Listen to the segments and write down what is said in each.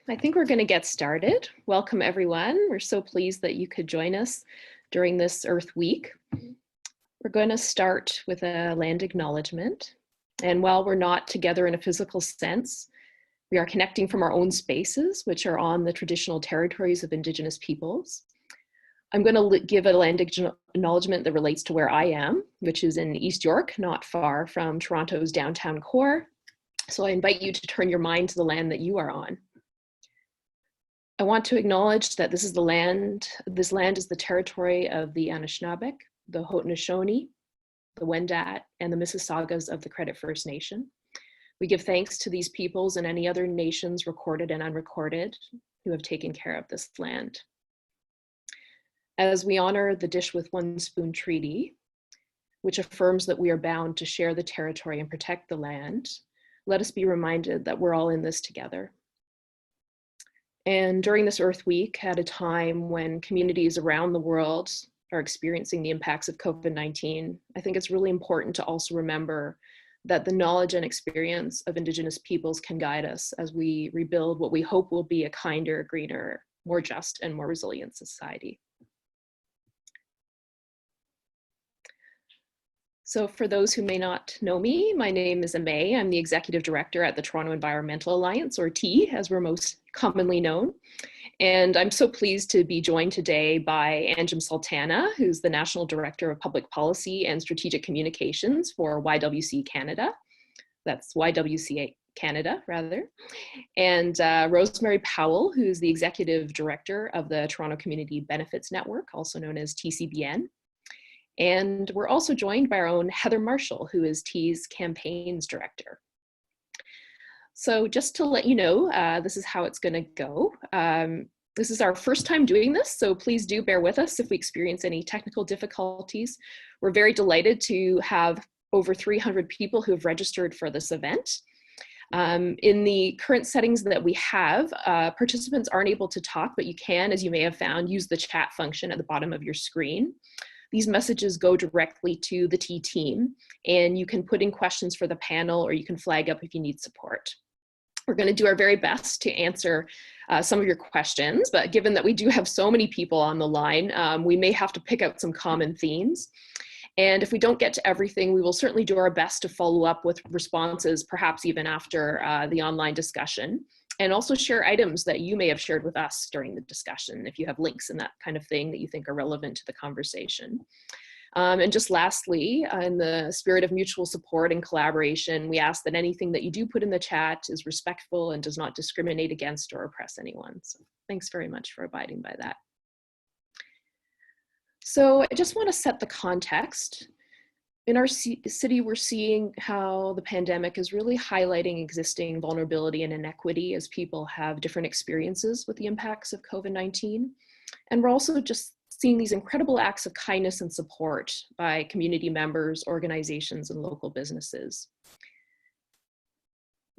I think we're going to get started. Welcome, everyone. We're so pleased that you could join us during this Earth Week. We're going to start with a land acknowledgement. And while we're not together in a physical sense, we are connecting from our own spaces, which are on the traditional territories of Indigenous peoples. I'm going to give a land acknowledgement that relates to where I am, which is in East York, not far from Toronto's downtown core. So I invite you to turn your mind to the land that you are on. I want to acknowledge that this land is the territory of the Anishinaabeg, the Haudenosaunee, the Wendat, and the Mississaugas of the Credit First Nation. We give thanks to these peoples and any other nations, recorded and unrecorded, who have taken care of this land. As we honor the Dish with One Spoon Treaty, which affirms that we are bound to share the territory and protect the land, let us be reminded that we're all in this together. And during this Earth Week, at a time when communities around the world are experiencing the impacts of COVID-19, I think it's really important to also remember that the knowledge and experience of Indigenous peoples can guide us as we rebuild what we hope will be a kinder, greener, more just, and more resilient society. So for those who may not know me, my name is Emmay. I'm the Executive Director at the Toronto Environmental Alliance, or T, as we're most commonly known. And I'm so pleased to be joined today by Anjum Sultana, who's the National Director of Public Policy and Strategic Communications for YWCA Canada. That's YWCA Canada, rather. And Rosemarie Powell, who's the Executive Director of the Toronto Community Benefits Network, also known as TCBN. And we're also joined by our own Heather Marshall, who is T's Campaigns Director. So just to let you know, this is how it's going to go. This is our first time doing this, so please do bear with us if we experience any technical difficulties. We're very delighted to have over 300 people who have registered for this event. In the current settings that we have, participants aren't able to talk, but you can, as you may have found, use the chat function at the bottom of your screen. These messages go directly to the T team, and you can put in questions for the panel, or you can flag up if you need support. We're going to do our very best to answer some of your questions, but given that we do have so many people on the line, we may have to pick out some common themes. And if we don't get to everything, we will certainly do our best to follow up with responses, perhaps even after the online discussion, and also share items that you may have shared with us during the discussion, if you have links and that kind of thing that you think are relevant to the conversation. And just lastly, in the spirit of mutual support and collaboration, we ask that anything that you do put in the chat is respectful and does not discriminate against or oppress anyone. So thanks very much for abiding by that. So I just want to set the context. In our city, we're seeing how the pandemic is really highlighting existing vulnerability and inequity as people have different experiences with the impacts of COVID-19. And we're also just seeing these incredible acts of kindness and support by community members, organizations, and local businesses.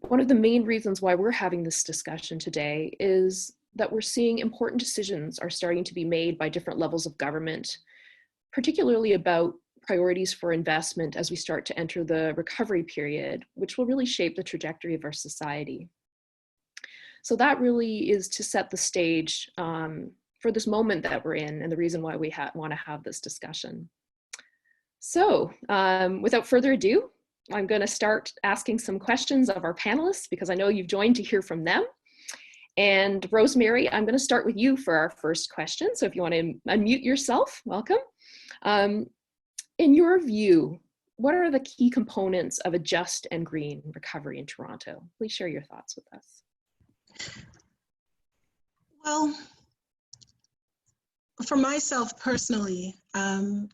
One of the main reasons why we're having this discussion today is that we're seeing important decisions are starting to be made by different levels of government, particularly about priorities for investment as we start to enter the recovery period, which will really shape the trajectory of our society. So that really is to set the stage for this moment that we're in and the reason why we want to have this discussion. So without further ado, I'm going to start asking some questions of our panelists because I know you've joined to hear from them. And Rosemarie, I'm going to start with you for our first question. So if you want to unmute yourself, welcome. In your view, what are the key components of a just and green recovery in Toronto? Please share your thoughts with us. Well, for myself personally,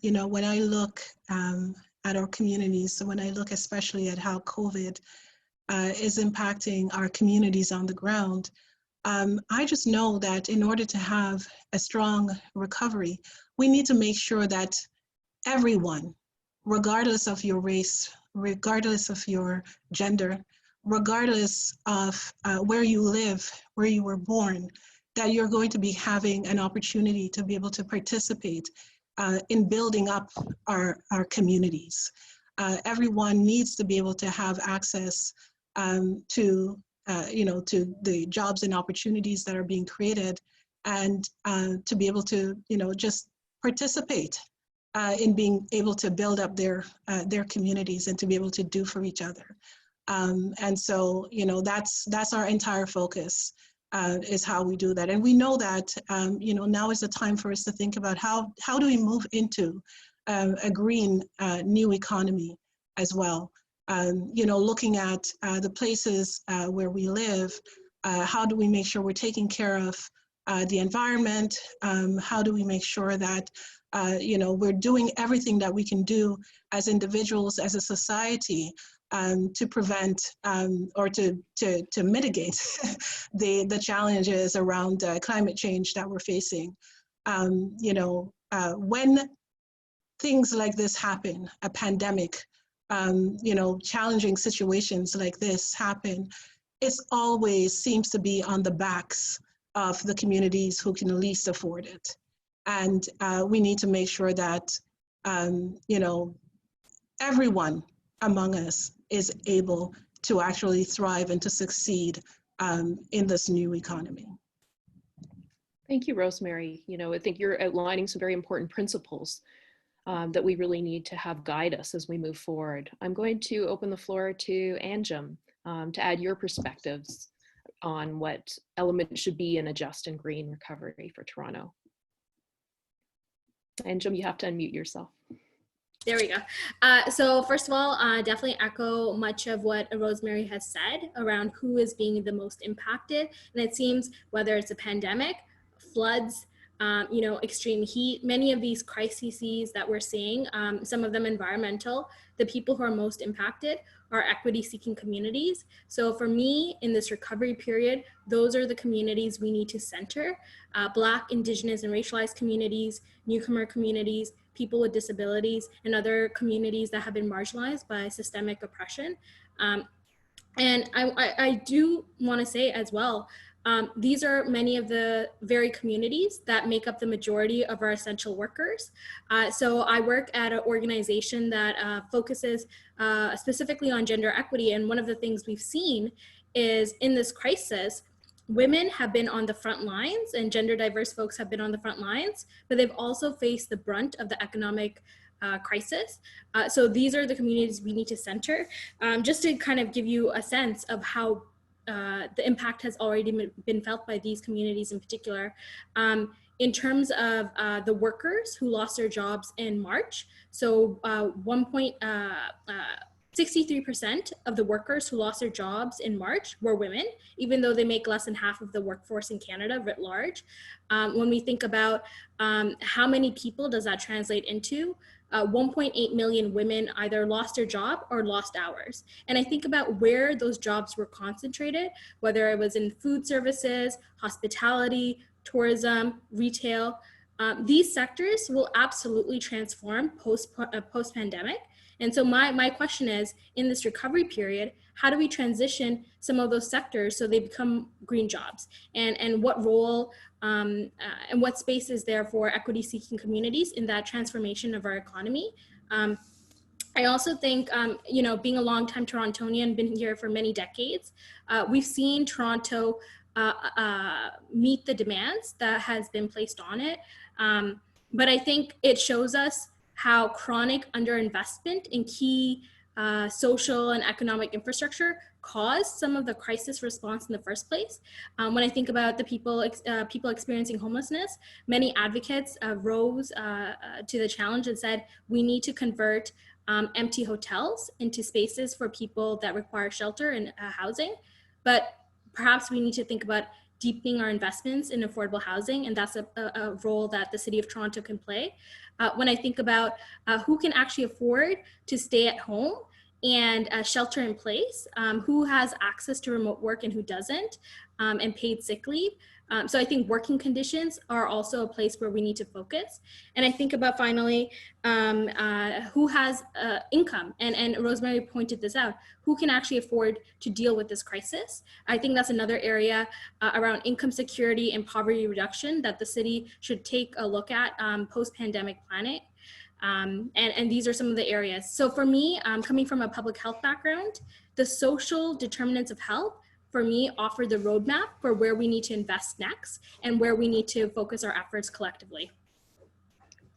you know, when I look at our communities, so when I look especially at how COVID is impacting our communities on the ground, I just know that in order to have a strong recovery, we need to make sure that everyone, regardless of your race, regardless of your gender, regardless of where you live, where you were born, that you're going to be having an opportunity to be able to participate in building up our communities. Everyone needs to be able to have access to to the jobs and opportunities that are being created, and to be able to, just participate in being able to build up their communities and to be able to do for each other. And so, that's our entire focus, is how we do that. And we know that, now is the time for us to think about how do we move into a green new economy as well. Looking at the places where we live, how do we make sure we're taking care of the environment? How do we make sure that we're doing everything that we can do as individuals, as a society, to prevent or to mitigate the challenges around climate change that we're facing. When things like this happen, a pandemic, challenging situations like this happen, it always seems to be on the backs of the communities who can least afford it. And we need to make sure that, everyone among us is able to actually thrive and to succeed in this new economy. Thank you, Rosemarie. I think you're outlining some very important principles that we really need to have guide us as we move forward. I'm going to open the floor to Anjum to add your perspectives on what elements should be in a just and green recovery for Toronto. Anjum, you have to unmute yourself. There we go. So first of all, definitely echo much of what Rosemarie has said around who is being the most impacted. And it seems whether it's a pandemic, floods, extreme heat, many of these crises that we're seeing, some of them environmental, the people who are most impacted are equity-seeking communities. So for me, in this recovery period, those are the communities we need to center. Black, Indigenous, and racialized communities, newcomer communities, people with disabilities, and other communities that have been marginalized by systemic oppression. And I do want to say as well, these are many of the very communities that make up the majority of our essential workers. So I work at an organization that focuses specifically on gender equity. And one of the things we've seen is in this crisis, women have been on the front lines and gender diverse folks have been on the front lines, but they've also faced the brunt of the economic crisis. So these are the communities we need to center. Just to kind of give you a sense of how the impact has already been felt by these communities in particular. In terms of the workers who lost their jobs in March, so 63% of the workers who lost their jobs in March were women, even though they make less than half of the workforce in Canada writ large. When we think about how many people does that translate into, 1.8 million women either lost their job or lost hours. And I think about where those jobs were concentrated, whether it was in food services, hospitality, tourism, retail. These sectors will absolutely transform post-pandemic. And so my question is, in this recovery period, how do we transition some of those sectors so they become green jobs? And what role and what space is there for equity-seeking communities in that transformation of our economy? I also think, being a longtime Torontonian, been here for many decades, we've seen Toronto meet the demands that has been placed on it. But I think it shows us how chronic underinvestment in key social and economic infrastructure caused some of the crisis response in the first place. When I think about the people experiencing homelessness, many advocates rose to the challenge and said, we need to convert empty hotels into spaces for people that require shelter and housing. But perhaps we need to think about deepening our investments in affordable housing, and that's a role that the City of Toronto can play. When I think about who can actually afford to stay at home and shelter in place, who has access to remote work and who doesn't, and paid sick leave. So I think working conditions are also a place where we need to focus. And I think about finally, who has income, and Rosemarie pointed this out, who can actually afford to deal with this crisis. I think that's another area around income security and poverty reduction that the city should take a look at post-pandemic planning. And these are some of the areas. So for me, coming from a public health background, the social determinants of health for me, offer the roadmap for where we need to invest next and where we need to focus our efforts collectively.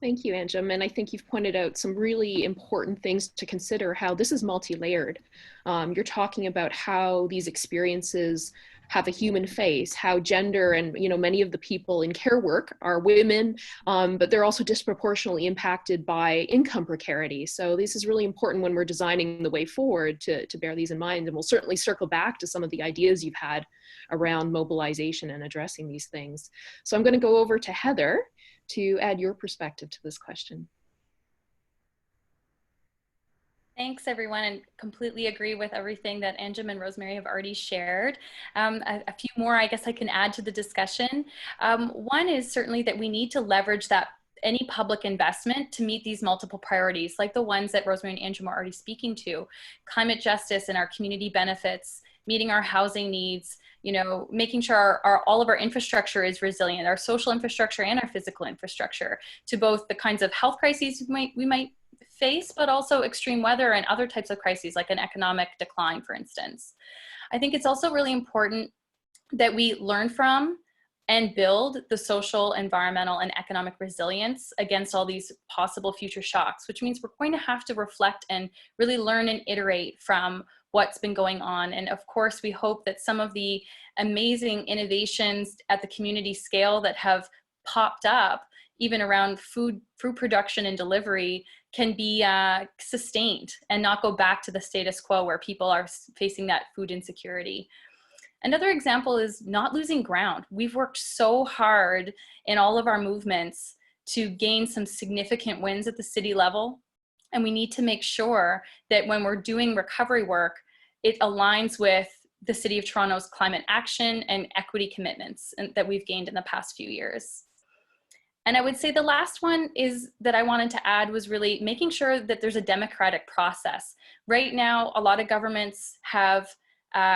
Thank you, Anjum. And I think you've pointed out some really important things to consider, how this is multi-layered. You're talking about how these experiences have a human face, how gender and many of the people in care work are women, but they're also disproportionately impacted by income precarity. So this is really important when we're designing the way forward to bear these in mind. And we'll certainly circle back to some of the ideas you've had around mobilization and addressing these things. So I'm going to go over to Heather to add your perspective to this question. Thanks, everyone, and completely agree with everything that Anjum and Rosemarie have already shared. A few more, I guess, I can add to the discussion. One is certainly that we need to leverage any public investment to meet these multiple priorities, like the ones that Rosemarie and Anjum are already speaking to: climate justice and our community benefits, meeting our housing needs, making sure all of our infrastructure is resilient, our social infrastructure and our physical infrastructure, to both the kinds of health crises we might face, but also extreme weather and other types of crises, like an economic decline, for instance. I think it's also really important that we learn from and build the social, environmental, and economic resilience against all these possible future shocks, which means we're going to have to reflect and really learn and iterate from what's been going on. And of course, we hope that some of the amazing innovations at the community scale that have popped up, even around food production and delivery, can be sustained and not go back to the status quo where people are facing that food insecurity. Another example is not losing ground. We've worked so hard in all of our movements to gain some significant wins at the city level. And we need to make sure that when we're doing recovery work, it aligns with the City of Toronto's climate action and equity commitments that we've gained in the past few years. And I would say the last one is that I wanted to add was really making sure that there's a democratic process. Right now, a lot of governments have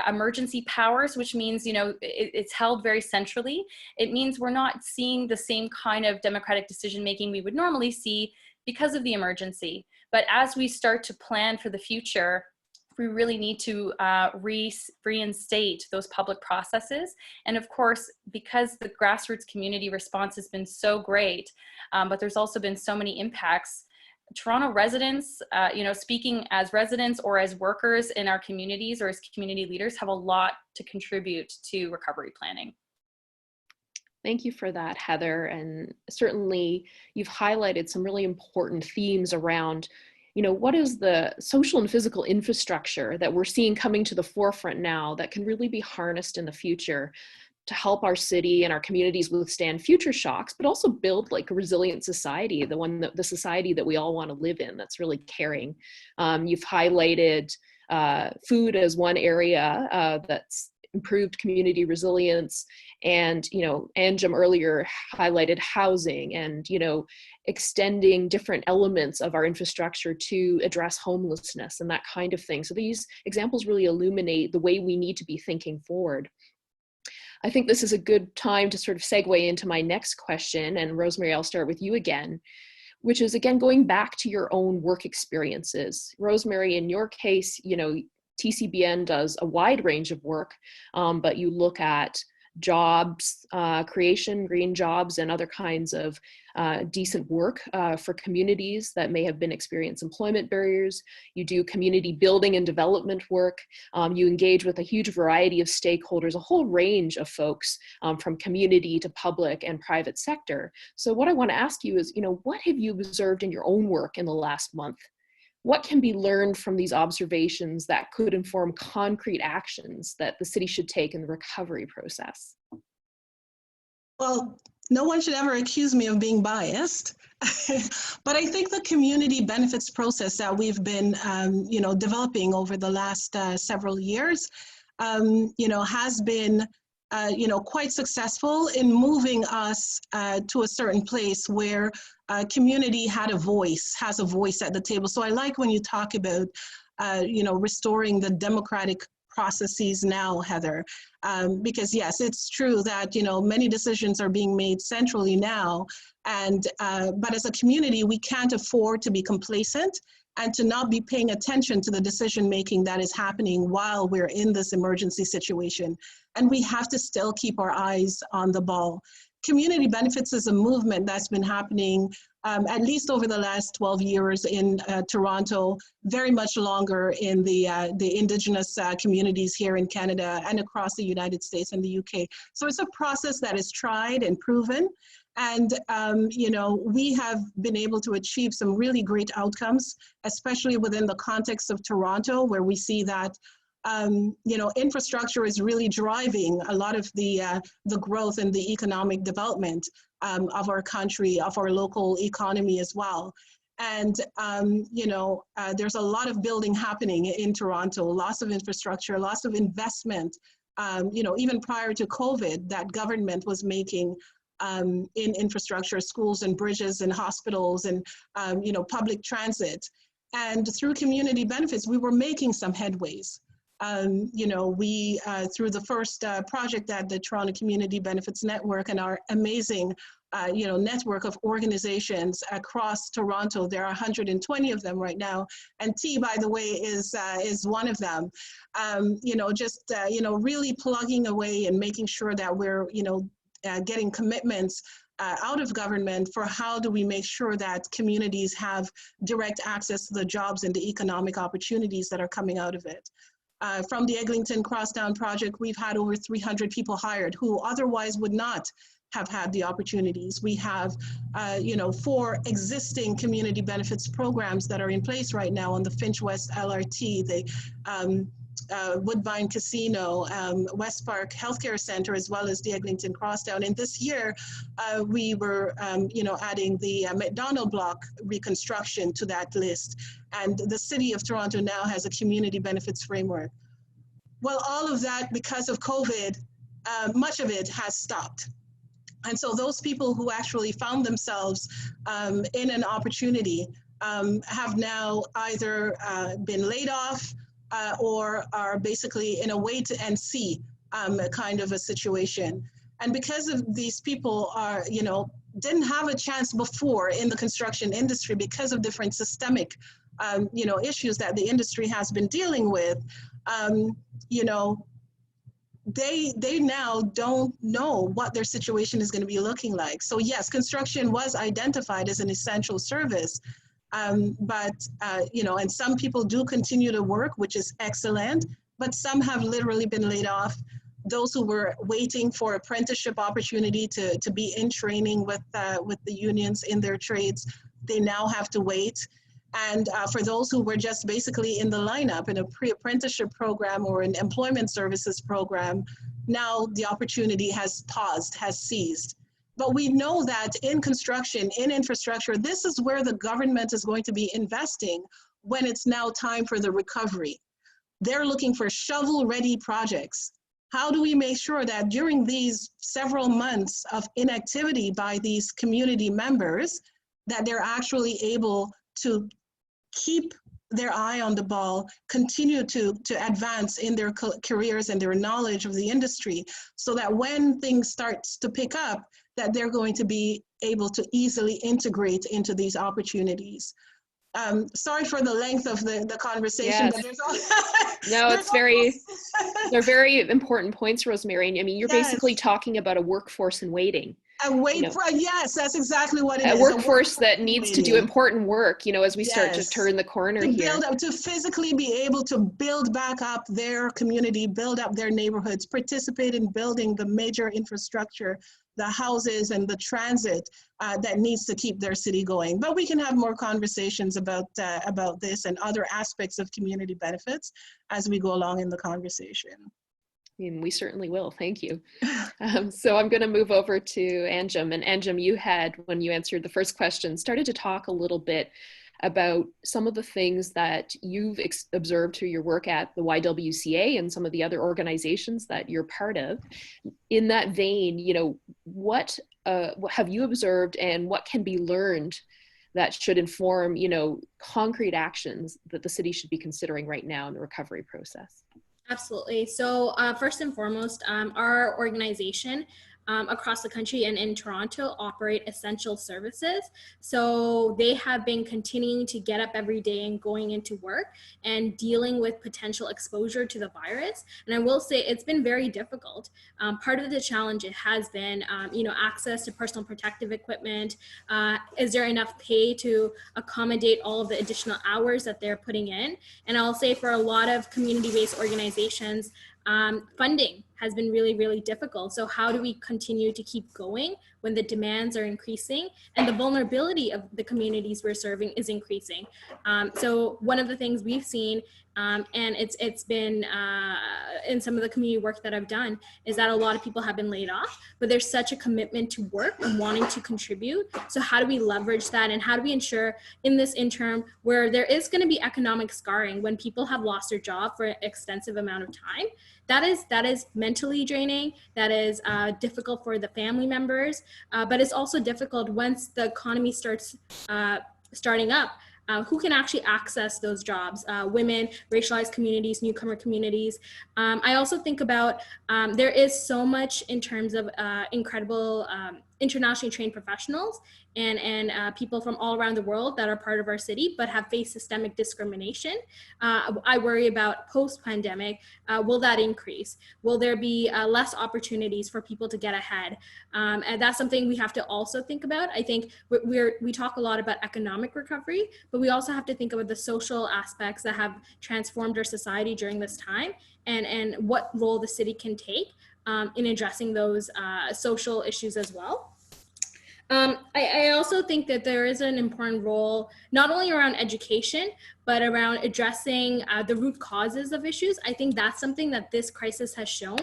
emergency powers, which means, it's held very centrally. It means we're not seeing the same kind of democratic decision-making we would normally see because of the emergency. But as we start to plan for the future, we really need to reinstate those public processes. And of course, because the grassroots community response has been so great, but there's also been so many impacts, Toronto residents, speaking as residents or as workers in our communities or as community leaders, have a lot to contribute to recovery planning. Thank you for that, Heather. And certainly you've highlighted some really important themes around what is the social and physical infrastructure that we're seeing coming to the forefront now that can really be harnessed in the future to help our city and our communities withstand future shocks, but also build like a resilient society, the society that we all want to live in, that's really caring. You've highlighted food as one area that's improved community resilience, and Anjum earlier highlighted housing and extending different elements of our infrastructure to address homelessness and that kind of thing. So these examples really illuminate the way we need to be thinking forward. I think this is a good time to sort of segue into my next question, and Rosemarie, I'll start with you again, which is again going back to your own work experiences. Rosemarie, in your case, TCBN does a wide range of work, but you look at jobs creation, green jobs, and other kinds of decent work for communities that may have been experiencing employment barriers. You do community building and development work. You engage with a huge variety of stakeholders, a whole range of folks, from community to public and private sector. So what I want to ask you is, what have you observed in your own work in the last month? What can be learned from these observations that could inform concrete actions that the city should take in the recovery process? Well, no one should ever accuse me of being biased, but I think the community benefits process that we've been, developing over the last several years, has been, quite successful in moving us to a certain place where community has a voice at the table. So I like when you talk about, restoring the democratic processes now, Heather, because yes, it's true that, many decisions are being made centrally now, and but as a community, we can't afford to be complacent, and to not be paying attention to the decision making that is happening while we're in this emergency situation. And we have to still keep our eyes on the ball. Community benefits is a movement that's been happening at least over the last 12 years in Toronto, very much longer in the Indigenous communities here in Canada and across the United States and the UK. So it's a process that is tried and proven. And, you know, we have been able to achieve some really great outcomes, especially within the context of Toronto, where we see that you know, infrastructure is really driving a lot of the growth and the economic development of our country, of our local economy as well. And, you know, there's a lot of building happening in Toronto, lots of infrastructure, lots of investment, you know, even prior to COVID, that government was making in infrastructure, schools and bridges and hospitals and, you know, public transit. And through community benefits, we were making some headways. You know, we, through the first project at the Toronto Community Benefits Network and our amazing, you know, network of organizations across Toronto, there are 120 of them right now. And T, by the way, is one of them. You know, just, you know, really plugging away and making sure that we're, you know, getting commitments out of government for how do we make sure that communities have direct access to the jobs and the economic opportunities that are coming out of it. From the Eglinton Crosstown project, we've had over 300 people hired who otherwise would not have had the opportunities. We have, you know, 4 existing community benefits programs that are in place right now on the Finch West LRT, the Woodbine Casino, West Park Healthcare Center, as well as the Eglinton Crosstown. And this year, we were, you know, adding the McDonald Block reconstruction to that list. And the City of Toronto now has a community benefits framework. Well, all of that, because of COVID, much of it has stopped. And so those people who actually found themselves in an opportunity have now either been laid off, or are basically in a wait and see kind of a situation. And because of these people are, you know, didn't have a chance before in the construction industry because of different systemic, you know, issues that the industry has been dealing with, you know, they now don't know what their situation is going to be looking like. So yes, construction was identified as an essential service. But, you know, and some people do continue to work, which is excellent, but some have literally been laid off. Those who were waiting for apprenticeship opportunity to be in training with the unions in their trades, they now have to wait. And for those who were just basically in the lineup in a pre-apprenticeship program or an employment services program, now the opportunity has paused, has ceased. But we know that in construction, in infrastructure, this is where the government is going to be investing when it's now time for the recovery. They're looking for shovel-ready projects. How do we make sure that during these several months of inactivity by these community members, that they're actually able to keep their eye on the ball, continue to advance in their careers and their knowledge of the industry, so that when things start to pick up, that they're going to be able to easily integrate into these opportunities. Sorry for the length of the conversation, yes. But there's all no, it's they're very important points, Rosemarie. I mean, you're basically talking about a workforce in waiting. Yes, that's exactly what it is. A workforce that needs to do important work, you know, as we start to turn the corner here. To physically be able to build back up their community, build up their neighborhoods, participate in building the major infrastructure, the houses and the transit that needs to keep their city going. But we can have more conversations about this and other aspects of community benefits as we go along in the conversation. And we certainly will. Thank you. So I'm going to move over to Anjum. And Anjum, you had, when you answered the first question, started to talk a little bit about some of the things that you've observed through your work at the YWCA and some of the other organizations that you're part of. In that vein, you know, what have you observed and what can be learned that should inform, you know, concrete actions that the city should be considering right now in the recovery process? Absolutely. So first and foremost, our organization across the country and in Toronto operate essential services. So they have been continuing to get up every day and going into work and dealing with potential exposure to the virus. And I will say it's been very difficult. Part of the challenge it has been, access to personal protective equipment. Is there enough pay to accommodate all of the additional hours that they're putting in? And I'll say for a lot of community-based organizations, funding has been really, really difficult. So how do we continue to keep going when the demands are increasing and the vulnerability of the communities we're serving is increasing? So one of the things we've seen, and it's been in some of the community work that I've done, is that a lot of people have been laid off, but there's such a commitment to work and wanting to contribute. So how do we leverage that, and how do we ensure in this interim where there is going to be economic scarring when people have lost their job for an extensive amount of time? That is mentally draining. That is difficult for the family members, but it's also difficult once the economy starts starting up. Who can actually access those jobs? Women, racialized communities, newcomer communities. I also think about there is so much in terms of incredible internationally trained professionals and people from all around the world that are part of our city but have faced systemic discrimination. I worry about post-pandemic, will that increase? Will there be less opportunities for people to get ahead? And that's something we have to also think about. I think we talk a lot about economic recovery, but we also have to think about the social aspects that have transformed our society during this time and what role the city can take in addressing those social issues as well. I also think that there is an important role, not only around education, but around addressing the root causes of issues. I think that's something that this crisis has shown.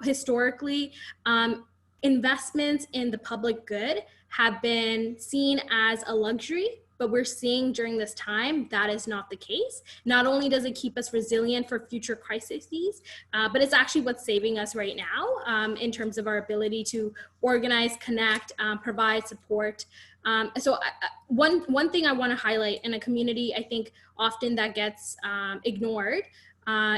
Historically, investments in the public good have been seen as a luxury, but we're seeing during this time that is not the case. Not only does it keep us resilient for future crises, but it's actually what's saving us right now in terms of our ability to organize, connect, provide support. So one thing I want to highlight in a community, I think often that gets ignored,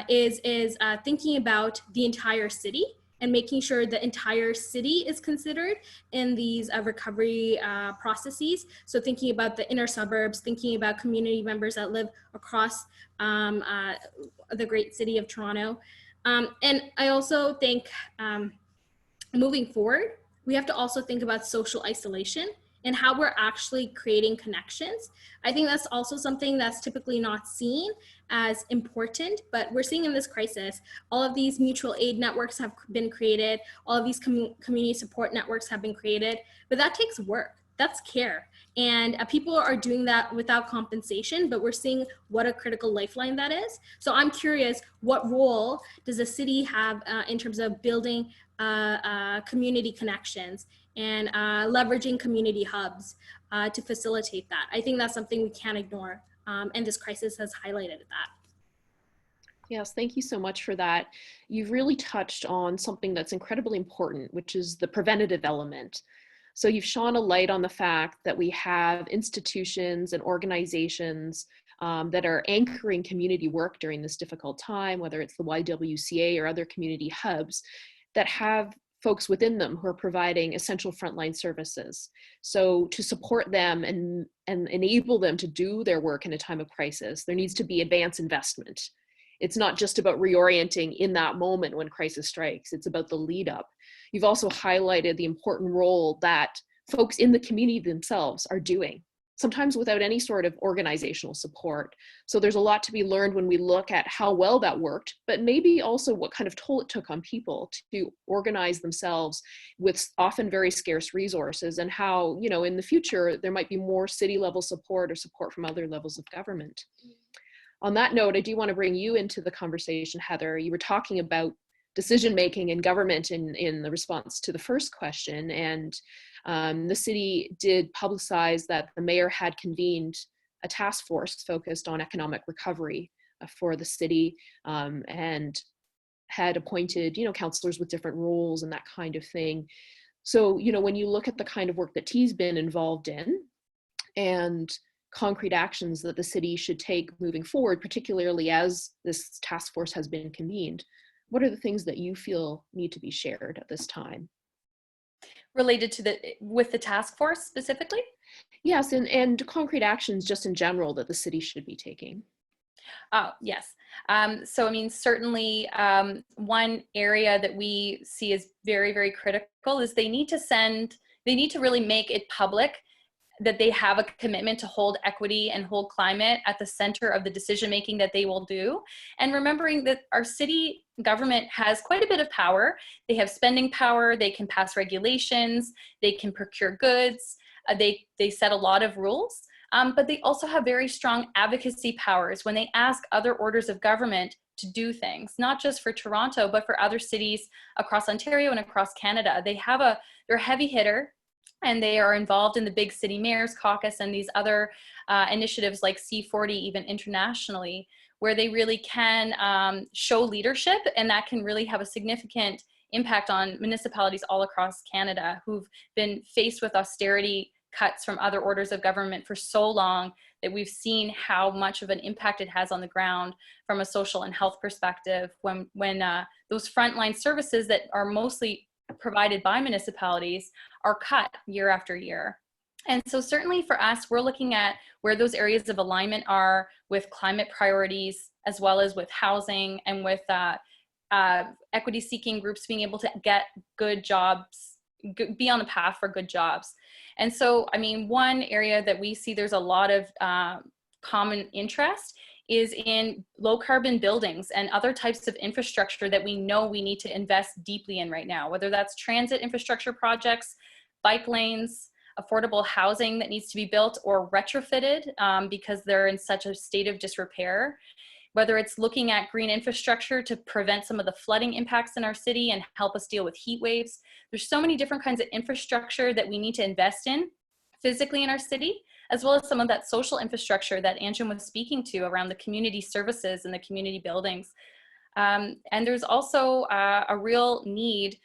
is thinking about the entire city and making sure the entire city is considered in these recovery processes. So thinking about the inner suburbs, thinking about community members that live across the great city of Toronto. And I also think moving forward, we have to also think about social isolation and how we're actually creating connections. I think that's also something that's typically not seen as important, but we're seeing in this crisis, all of these mutual aid networks have been created, all of these community support networks have been created, but that takes work, that's care. And people are doing that without compensation, but we're seeing what a critical lifeline that is. So I'm curious, what role does the city have in terms of building community connections and leveraging community hubs to facilitate that? I think that's something we can't ignore, and this crisis has highlighted that. Yes, thank you so much for that. You've really touched on something that's incredibly important, which is the preventative element. So you've shone a light on the fact that we have institutions and organizations that are anchoring community work during this difficult time, whether it's the YWCA or other community hubs, that have folks within them who are providing essential frontline services. So to support them and enable them to do their work in a time of crisis, there needs to be advance investment. It's not just about reorienting in that moment when crisis strikes, it's about the lead up. You've also highlighted the important role that folks in the community themselves are doing, sometimes without any sort of organizational support. So there's a lot to be learned when we look at how well that worked, but maybe also what kind of toll it took on people to organize themselves with often very scarce resources, and how, you know, in the future, there might be more city level support or support from other levels of government. On that note, I do want to bring you into the conversation, Heather. You were talking about decision-making in government in the response to the first question, and the city did publicize that the mayor had convened a task force focused on economic recovery for the city, and had appointed, you know, councillors with different roles and that kind of thing. So, you know, when you look at the kind of work that T's been involved in and concrete actions that the city should take moving forward, particularly as this task force has been convened, what are the things that you feel need to be shared at this time? Related to with the task force specifically? Yes, and concrete actions just in general that the city should be taking. Oh, yes. So, I mean, certainly one area that we see is very, very critical is they need to really make it public that they have a commitment to hold equity and hold climate at the center of the decision making that they will do. And remembering that our city government has quite a bit of power. They have spending power, they can pass regulations, they can procure goods, they set a lot of rules. But they also have very strong advocacy powers when they ask other orders of government to do things, not just for Toronto, but for other cities across Ontario and across Canada. They're a heavy hitter, and they are involved in the big city mayors caucus and these other initiatives like C40, even internationally, where they really can show leadership, and that can really have a significant impact on municipalities all across Canada who've been faced with austerity cuts from other orders of government for so long that we've seen how much of an impact it has on the ground from a social and health perspective when those frontline services that are mostly provided by municipalities are cut year after year. And so certainly for us, we're looking at where those areas of alignment are with climate priorities, as well as with housing and with equity seeking groups being able to get good jobs, be on the path for good jobs. And so, I mean, one area that we see there's a lot of common interest is in low carbon buildings and other types of infrastructure that we know we need to invest deeply in right now, whether that's transit infrastructure projects, bike lanes, affordable housing that needs to be built or retrofitted because they're in such a state of disrepair. Whether it's looking at green infrastructure to prevent some of the flooding impacts in our city and help us deal with heat waves. There's so many different kinds of infrastructure that we need to invest in physically in our city, as well as some of that social infrastructure that Anjum was speaking to around the community services and the community buildings. And there's also a real need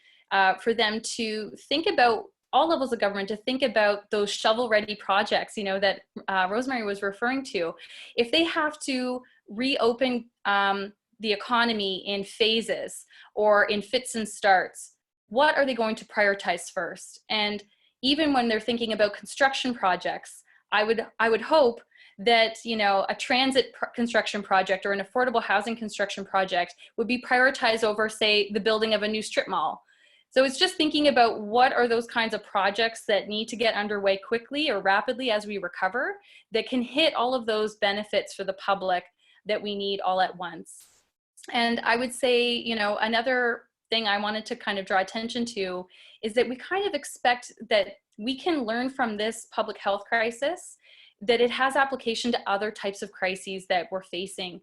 for them to think about all levels of government, to think about those shovel-ready projects, you know, that Rosemarie was referring to. If they have to reopen the economy in phases or in fits and starts, what are they going to prioritize first? And even when they're thinking about construction projects, I would hope that, you know, a transit construction project or an affordable housing construction project would be prioritized over, say, the building of a new strip mall. So it's just thinking about what are those kinds of projects that need to get underway quickly or rapidly as we recover that can hit all of those benefits for the public that we need all at once. And I would say, you know, another thing I wanted to kind of draw attention to is that we kind of expect that we can learn from this public health crisis that it has application to other types of crises that we're facing.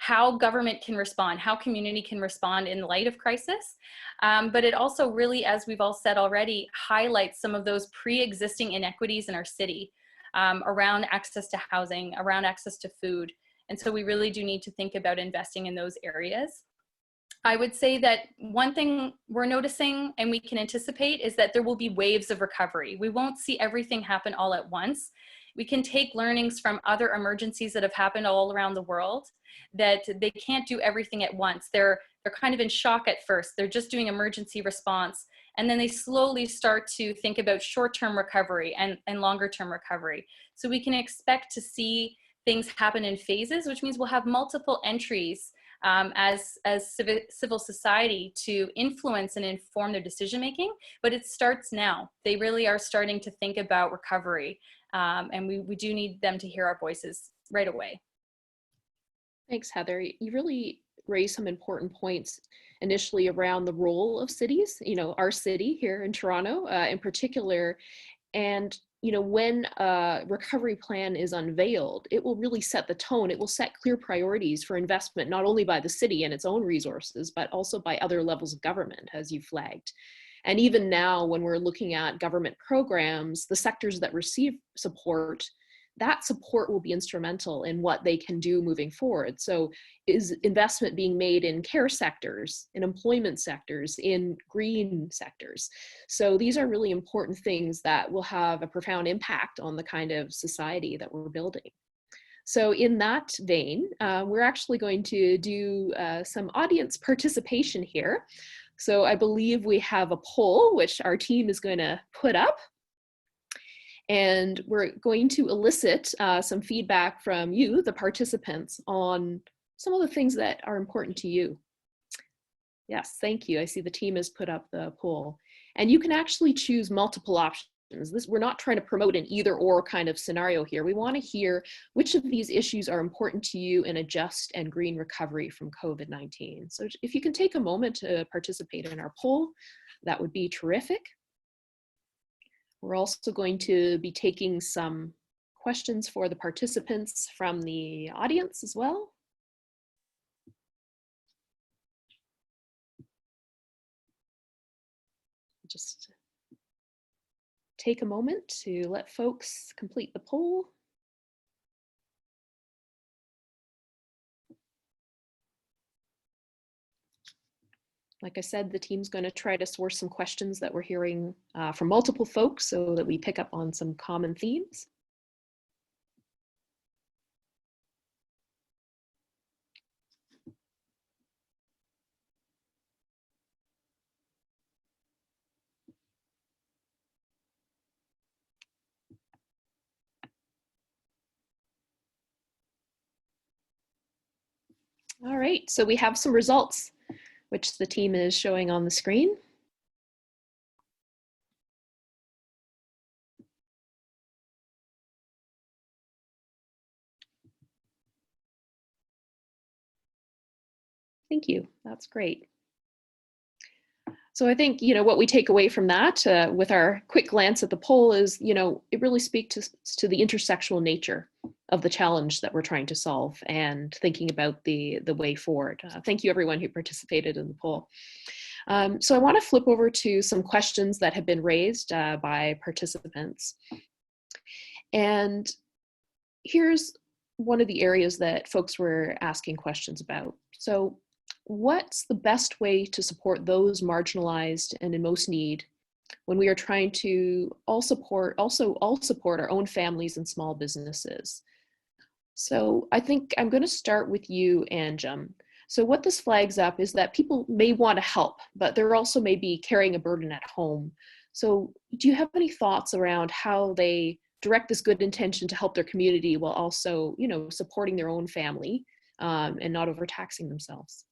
How government can respond, how community can respond in light of crisis. But it also really, as we've all said already, highlights some of those pre-existing inequities in our city around access to housing, around access to food. And so we really do need to think about investing in those areas. I would say that one thing we're noticing and we can anticipate is that there will be waves of recovery. We won't see everything happen all at once. We can take learnings from other emergencies that have happened all around the world, that they can't do everything at once. They're kind of in shock at first. They're just doing emergency response. And then they slowly start to think about short-term recovery and longer-term recovery. So we can expect to see things happen in phases, which means we'll have multiple entries as civil society to influence and inform their decision-making, but it starts now. They really are starting to think about recovery, and we do need them to hear our voices right away. Thanks, Heather. You really raised some important points initially around the role of cities, you know, our city here in Toronto in particular. And, you know, when a recovery plan is unveiled, it will really set the tone. It will set clear priorities for investment, not only by the city and its own resources, but also by other levels of government, as you flagged. And even now, when we're looking at government programs, the sectors that receive support, that support will be instrumental in what they can do moving forward. So is investment being made in care sectors, in employment sectors, in green sectors? So these are really important things that will have a profound impact on the kind of society that we're building. So in that vein, we're actually going to do some audience participation here. So I believe we have a poll, which our team is going to put up. And we're going to elicit some feedback from you, the participants, on some of the things that are important to you. Yes, thank you. I see the team has put up the poll. And you can actually choose multiple options. We're not trying to promote an either or kind of scenario here. We want to hear which of these issues are important to you in a just and green recovery from COVID-19. So if you can take a moment to participate in our poll, that would be terrific. We're also going to be taking some questions for the participants from the audience as well. Just take a moment to let folks complete the poll. Like I said, the team's going to try to source some questions that we're hearing from multiple folks so that we pick up on some common themes. All right, so we have some results, which the team is showing on the screen. Thank you, that's great. So I think, what we take away from that with our quick glance at the poll is, it really speaks to the intersectional nature of the challenge that we're trying to solve and thinking about the way forward. Thank you everyone who participated in the poll. So I want to flip over to some questions that have been raised by participants. And here's one of the areas that folks were asking questions about. So what's the best way to support those marginalized and in most need when we are trying to all support our own families and small businesses? So I think I'm going to start with you, Anjum. So what this flags up is that people may want to help, but they're also maybe carrying a burden at home. So do you have any thoughts around how they direct this good intention to help their community while also, supporting their own family and not overtaxing themselves?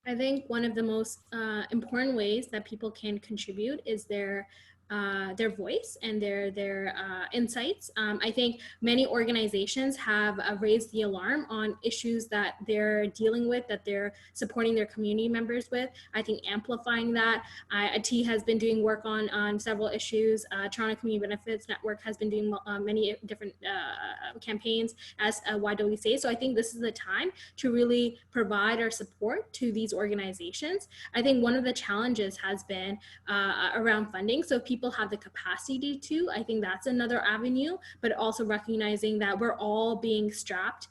I think one of the most important ways that people can contribute is their voice and their insights. I think many organizations have raised the alarm on issues that they're dealing with, that they're supporting their community members with. I think amplifying that. T has been doing work on several issues. Toronto Community Benefits Network has been doing many different campaigns as YWCA. So I think this is the time to really provide our support to these organizations. I think one of the challenges has been around funding. So if people have the capacity to, I think that's another avenue, but also recognizing that we're all being strapped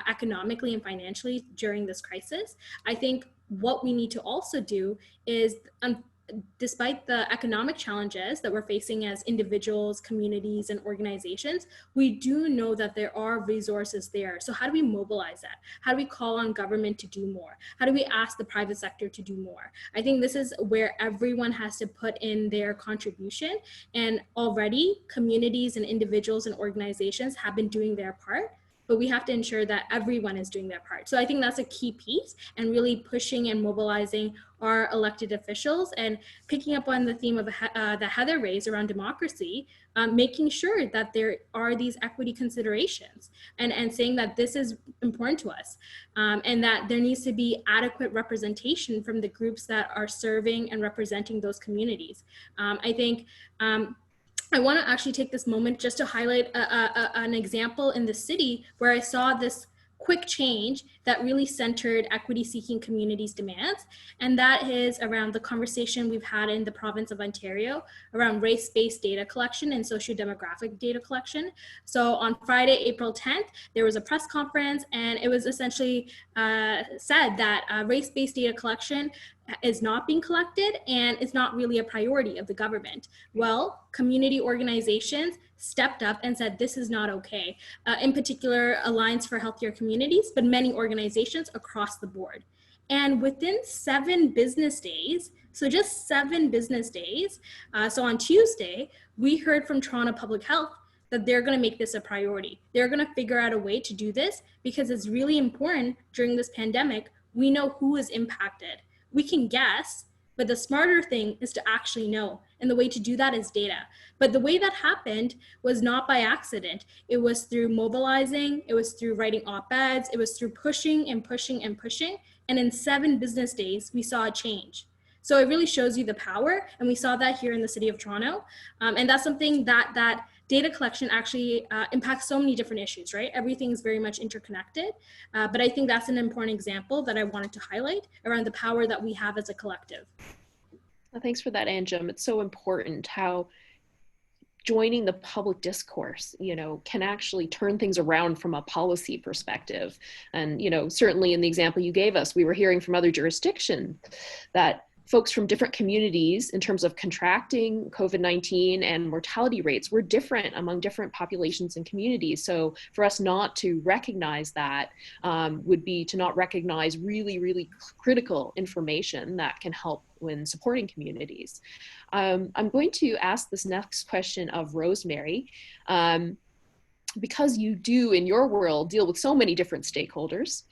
economically and financially during this crisis. I think what we need to also do is, despite the economic challenges that we're facing as individuals, communities, and organizations, we do know that there are resources there. So how do we mobilize that? How do we call on government to do more? How do we ask the private sector to do more? I think this is where everyone has to put in their contribution. And already communities and individuals and organizations have been doing their part, but we have to ensure that everyone is doing their part. So I think that's a key piece, and really pushing and mobilizing our elected officials and picking up on the theme of that Heather raised around democracy, making sure that there are these equity considerations and saying that this is important to us, and that there needs to be adequate representation from the groups that are serving and representing those communities. I think I want to actually take this moment just to highlight an example in the city where I saw this quick change that really centered equity-seeking communities' demands, and that is around the conversation we've had in the province of Ontario around race-based data collection and socio-demographic data collection. So on Friday, April 10th, there was a press conference, and it was essentially said that race-based data collection is not being collected and it's not really a priority of the government. Well, community organizations stepped up and said this is not okay. In particular, Alliance for Healthier Communities, but many organizations across the board. And within 7 business days, so just 7 business days, so on Tuesday, we heard from Toronto Public Health that they're going to make this a priority. They're going to figure out a way to do this because it's really important during this pandemic. We know who is impacted. We can guess, but the smarter thing is to actually know. And the way to do that is data. But the way that happened was not by accident. It was through mobilizing, it was through writing op-eds, it was through pushing and pushing and pushing. And in 7 business days, we saw a change. So it really shows you the power. And we saw that here in the city of Toronto. And that's something that data collection actually impacts so many different issues, right? Everything is very much interconnected. But I think that's an important example that I wanted to highlight around the power that we have as a collective. Well, thanks for that, Anjum. It's so important how joining the public discourse, can actually turn things around from a policy perspective. And, certainly in the example you gave us, we were hearing from other jurisdictions that folks from different communities in terms of contracting COVID-19 and mortality rates were different among different populations and communities. So for us not to recognize that would be to not recognize really, really critical information that can help when supporting communities. I'm going to ask this next question of Rosemarie. Because you do in your world deal with so many different stakeholders.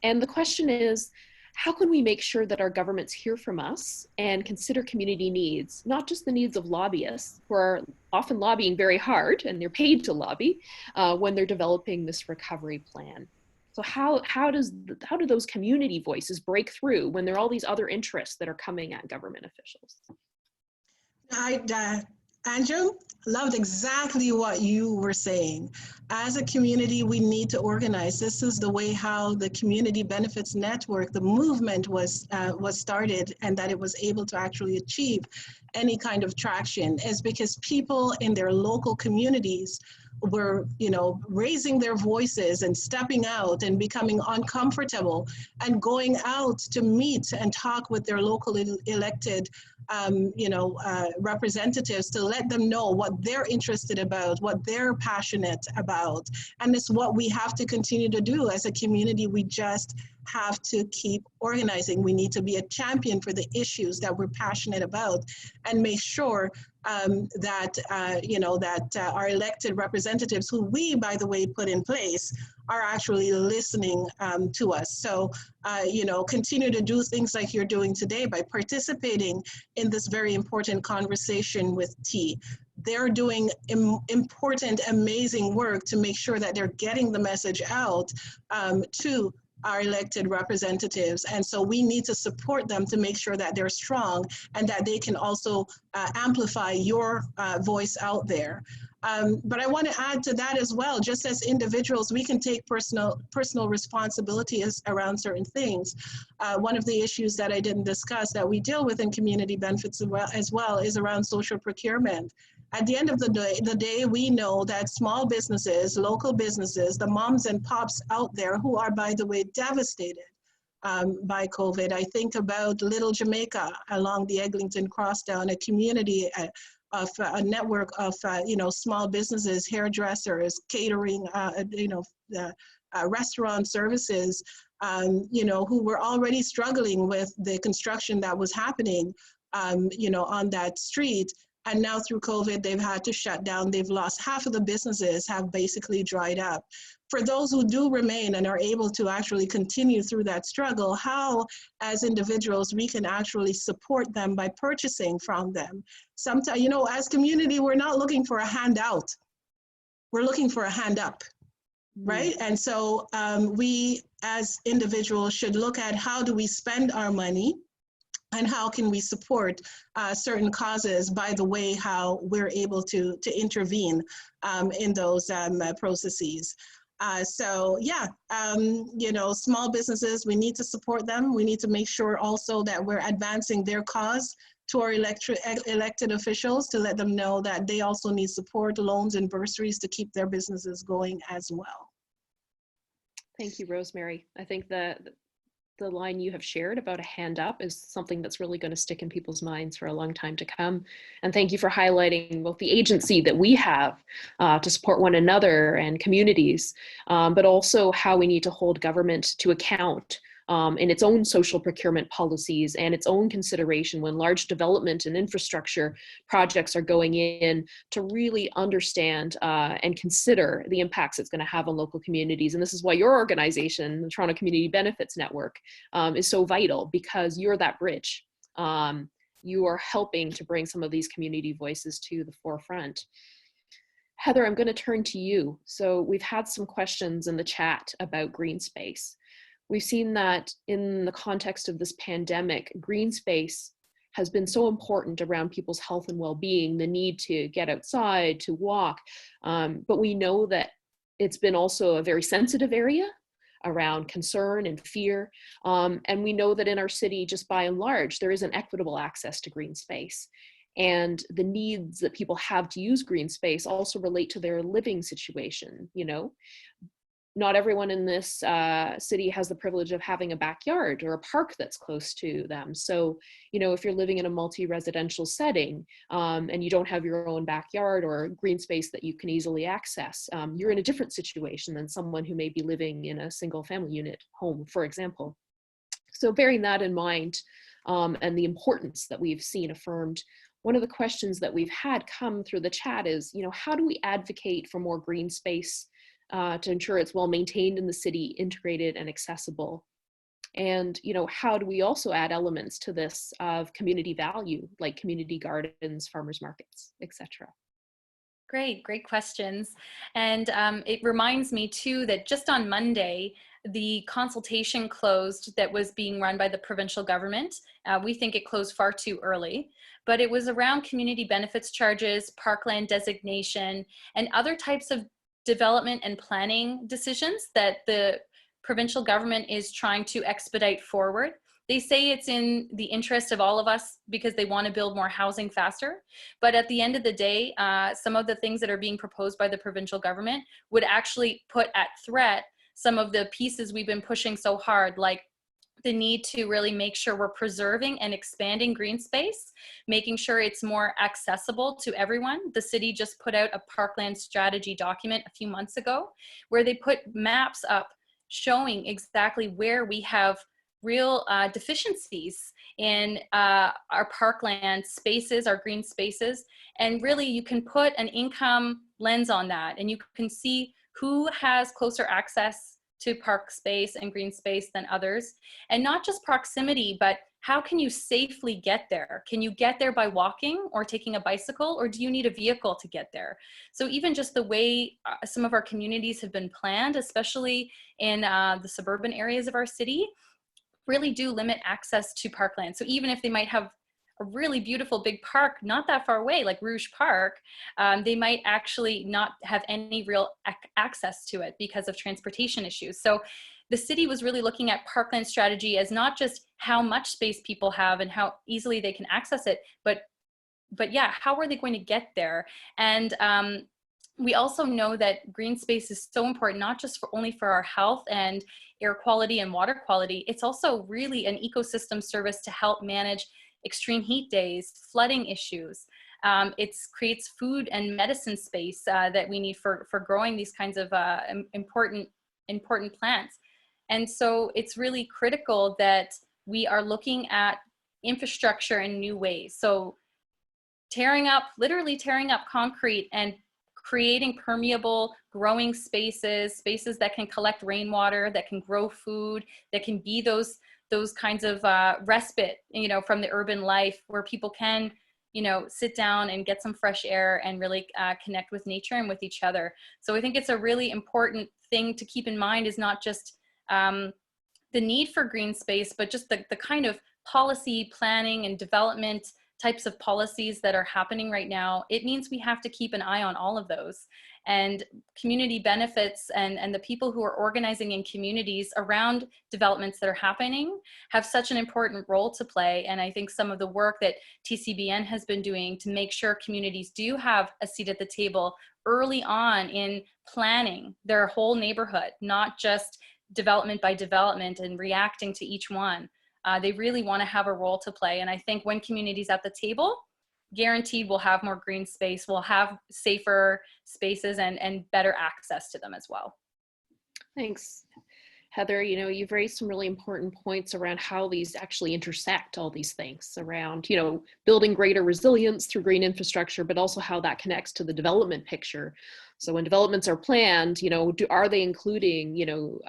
And the question is, how can we make sure that our governments hear from us and consider community needs, not just the needs of lobbyists who are often lobbying very hard and they're paid to lobby when they're developing this recovery plan? So how do those community voices break through when there are all these other interests that are coming at government officials? Andrew, loved exactly what you were saying. As a community, we need to organize. This is the way how the Community Benefits Network, the movement was started, and that it was able to actually achieve any kind of traction is because people in their local communities were, raising their voices and stepping out and becoming uncomfortable and going out to meet and talk with their local elected representatives to let them know what they're interested about, what they're passionate about. And it's what we have to continue to do as a community. We just have to keep organizing. We need to be a champion for the issues that we're passionate about and make sure that our elected representatives, who we, by the way, put in place, are actually listening to us. So, continue to do things like you're doing today by participating in this very important conversation with T. They're doing important, amazing work to make sure that they're getting the message out to our elected representatives. And so we need to support them to make sure that they're strong and that they can also amplify your voice out there. But I want to add to that as well, just as individuals, we can take personal responsibility around certain things. One of the issues that I didn't discuss that we deal with in community benefits as well is around social procurement. At the end of the day, we know that small businesses, local businesses, the moms and pops out there who are, by the way, devastated by COVID. I think about Little Jamaica along the Eglinton Crosstown, a community of a network of small businesses, hairdressers, catering, restaurant services, who were already struggling with the construction that was happening, on that street. And now through COVID, they've had to shut down. They've lost half of the businesses, have basically dried up. For those who do remain and are able to actually continue through that struggle, how as individuals we can actually support them by purchasing from them. Sometimes, as community, we're not looking for a handout. We're looking for a hand up, right? And so we as individuals should look at how do we spend our money and how can we support certain causes by the way how we're able to intervene in those processes. Small businesses, we need to support them. We need to make sure also that we're advancing their cause to our elected officials to let them know that they also need support, loans, and bursaries to keep their businesses going as well. Thank you, Rosemarie. I think the line you have shared about a hand up is something that's really going to stick in people's minds for a long time to come. And thank you for highlighting both the agency that we have to support one another and communities, but also how we need to hold government to account in its own social procurement policies and its own consideration when large development and infrastructure projects are going in, to really understand and consider the impacts it's going to have on local communities. And this is why your organization, the Toronto Community Benefits Network, is so vital, because you're that bridge. You are helping to bring some of these community voices to the forefront. Heather, I'm going to turn to you. So we've had some questions in the chat about green space. We've seen that in the context of this pandemic, green space has been so important around people's health and well-being, the need to get outside, to walk. But we know that it's been also a very sensitive area around concern and fear. And we know that in our city, just by and large, there isn't equitable access to green space. And the needs that people have to use green space also relate to their living situation. You know, not everyone in this city has the privilege of having a backyard or a park that's close to them. So, you know, if you're living in a multi-residential setting and you don't have your own backyard or green space that you can easily access, you're in a different situation than someone who may be living in a single family unit home, for example. So bearing that in mind, and the importance that we've seen affirmed, one of the questions that we've had come through the chat is, you know, how do we advocate for more green space to ensure it's well maintained in the city, integrated and accessible? And, you know, how do we also add elements to this of community value, like community gardens, farmers markets, etc.? Great questions. And it reminds me too that just on Monday, the consultation closed that was being run by the provincial government. We think it closed far too early, but it was around community benefits charges, parkland designation, and other types of development and planning decisions that the provincial government is trying to expedite forward. They say it's in the interest of all of us because they want to build more housing faster. But at the end of the day, some of the things that are being proposed by the provincial government would actually put at threat some of the pieces we've been pushing so hard, like the need to really make sure we're preserving and expanding green space, making sure it's more accessible to everyone. The city just put out a parkland strategy document a few months ago where they put maps up showing exactly where we have real deficiencies in our parkland spaces, our green spaces. And really you can put an income lens on that and you can see who has closer access to park space and green space than others. And not just proximity, but how can you safely get there? Can you get there by walking or taking a bicycle, or do you need a vehicle to get there? So even just the way some of our communities have been planned, especially in the suburban areas of our city, really do limit access to parkland. So even if they might have a really beautiful big park not that far away, like Rouge Park, they might actually not have any real access to it because of transportation issues. So the city was really looking at parkland strategy as not just how much space people have and how easily they can access it, but yeah, how are they going to get there? And we also know that green space is so important, not just only for our health and air quality and water quality, it's also really an ecosystem service to help manage extreme heat days, flooding issues. It creates food and medicine space that we need for growing these kinds of important plants. And so it's really critical that we are looking at infrastructure in new ways. So literally tearing up concrete and creating permeable growing spaces that can collect rainwater, that can grow food, that can be those kinds of respite, you know, from the urban life where people can, you know, sit down and get some fresh air and really connect with nature and with each other. So I think it's a really important thing to keep in mind, is not just the need for green space, but just the kind of policy planning and development types of policies that are happening right now. It means we have to keep an eye on all of those. And community benefits and the people who are organizing in communities around developments that are happening have such an important role to play. And I think some of the work that TCBN has been doing to make sure communities do have a seat at the table early on in planning their whole neighborhood, not just development by development and reacting to each one. They really want to have a role to play. And I think when communities at the table, guaranteed we'll have more green space, we'll have safer spaces and better access to them as well. Thanks. Heather, you know, you've raised some really important points around how these actually intersect, all these things around, you know, building greater resilience through green infrastructure, but also how that connects to the development picture. So when developments are planned, you know, are they including, you know,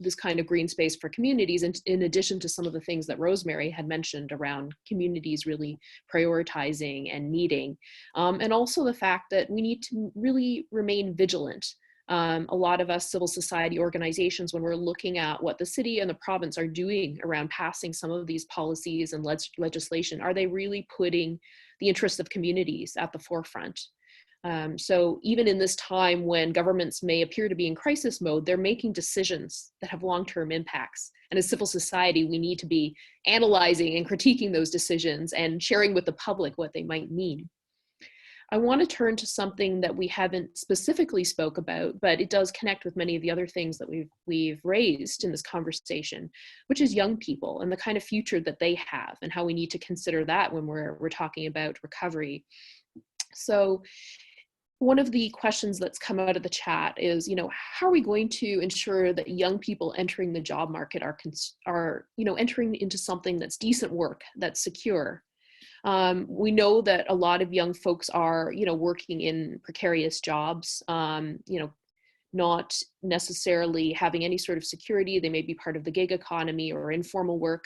this kind of green space for communities, and in addition to some of the things that Rosemarie had mentioned around communities really prioritizing and needing, and also the fact that we need to really remain vigilant. A lot of us civil society organizations, when we're looking at what the city and the province are doing around passing some of these policies and legislation, are they really putting the interests of communities at the forefront? So even in this time when governments may appear to be in crisis mode, they're making decisions that have long-term impacts. And as civil society, we need to be analyzing and critiquing those decisions and sharing with the public what they might mean. I want to turn to something that we haven't specifically spoke about, but it does connect with many of the other things that we've raised in this conversation, which is young people and the kind of future that they have and how we need to consider that when we're talking about recovery. So one of the questions that's come out of the chat is, you know, how are we going to ensure that young people entering the job market are you know, entering into something that's decent work, that's secure? We know that a lot of young folks are, you know, working in precarious jobs, you know, not necessarily having any sort of security. They may be part of the gig economy or informal work.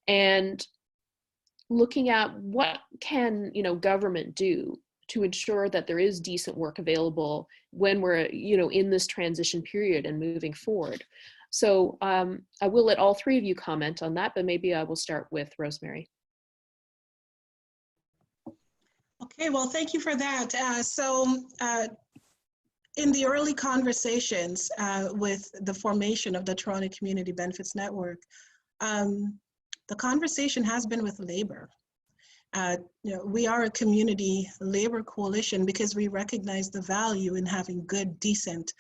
And looking at what can, you know, government do to ensure that there is decent work available when we're, you know, in this transition period and moving forward. So I will let all three of you comment on that, but maybe I will start with Rosemarie. Okay, well, thank you for that. In the early conversations with the formation of the Toronto Community Benefits Network, the conversation has been with labor. You know, we are a community labor coalition because we recognize the value in having good, decent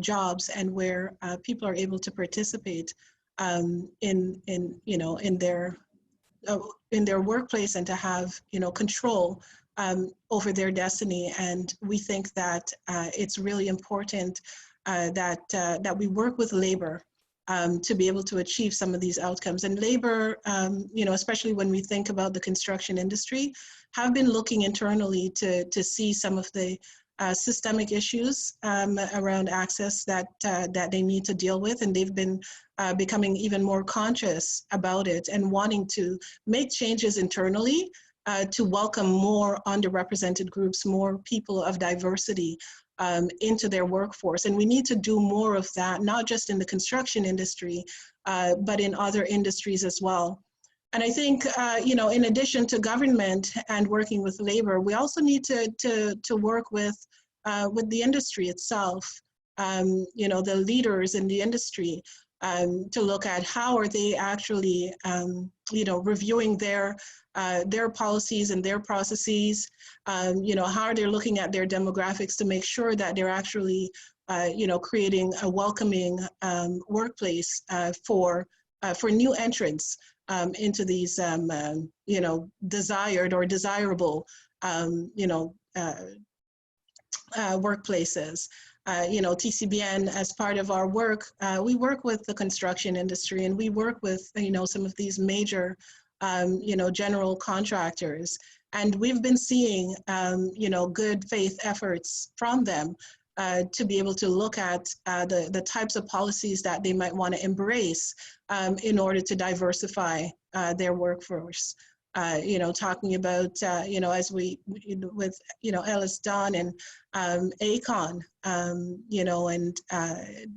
jobs and where people are able to participate in you know, in their workplace and to have, you know, control over their destiny. And we think that it's really important that we work with labor to be able to achieve some of these outcomes. And labor, you know, especially when we think about the construction industry, have been looking internally to see some of the systemic issues around access that they need to deal with. And they've been becoming even more conscious about it and wanting to make changes internally to welcome more underrepresented groups, more people of diversity into their workforce. And we need to do more of that, not just in the construction industry, but in other industries as well. And I think, you know, in addition to government and working with labor, we also need to work with the industry itself, you know, the leaders in the industry, to look at how are they actually, you know, reviewing their policies and their processes, you know, how are they looking at their demographics to make sure that they're actually, you know, creating a welcoming workplace for new entrants into these, you know, desired or desirable, you know, workplaces. You know, TCBN, as part of our work, we work with the construction industry, and we work with, you know, some of these major, you know, general contractors. And we've been seeing, you know, good faith efforts from them to be able to look at the types of policies that they might want to embrace in order to diversify their workforce. You know, talking about, you know, as with, you know, Ellis Dunn and ACON, you know, and,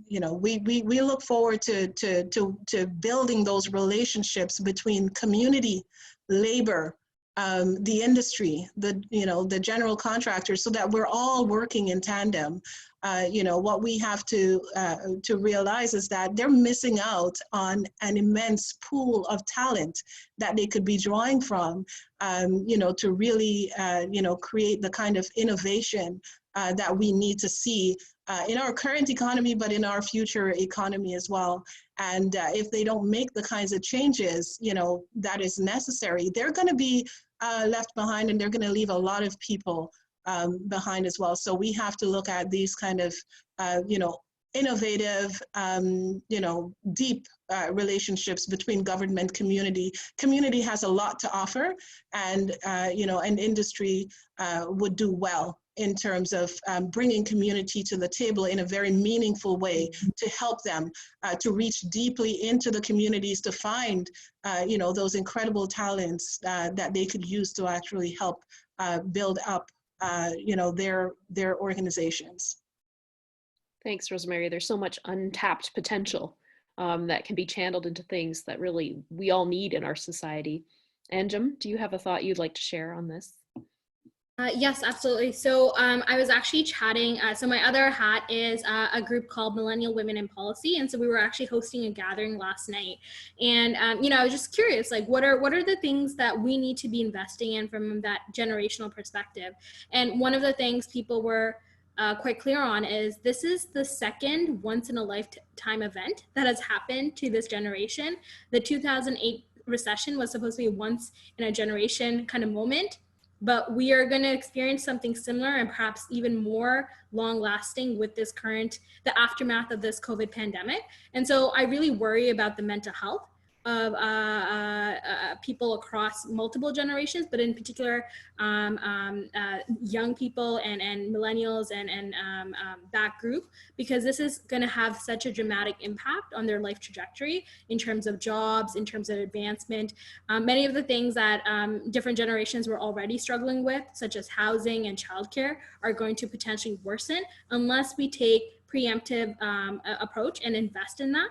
you know, we look forward to building those relationships between community, labor, the industry, you know, the general contractors, so that we're all working in tandem. You know, what we have to realize is that they're missing out on an immense pool of talent that they could be drawing from, you know, to really, you know, create the kind of innovation that we need to see in our current economy, but in our future economy as well. And if they don't make the kinds of changes, you know, that is necessary, they're going to be left behind, and they're going to leave a lot of people behind as well. So we have to look at these kind of, you know, innovative, deep relationships between government community. Community has a lot to offer, and an industry would do well in terms of bringing community to the table in a very meaningful way to help them to reach deeply into the communities to find, those incredible talents that they could use to actually help build up, their organizations. Thanks, Rosemarie. There's so much untapped potential that can be channeled into things that really we all need in our society. Anjum, do you have a thought you'd like to share on this? Yes, absolutely. So I was actually chatting. So my other hat is a group called Millennial Women in Policy, and so we were actually hosting a gathering last night. And I was just curious, like, what are the things that we need to be investing in from that generational perspective? And one of the things people were quite clear on is this is the second once-in-a-lifetime event that has happened to this generation. The 2008 recession was supposed to be a once-in-a-generation kind of moment. But we are going to experience something similar and perhaps even more long lasting with the aftermath of this COVID pandemic. And so I really worry about the mental health of people across multiple generations, but in particular, young people and millennials and that group, because this is going to have such a dramatic impact on their life trajectory in terms of jobs, in terms of advancement. Many of the things that different generations were already struggling with, such as housing and childcare, are going to potentially worsen unless we take preemptive approach and invest in that.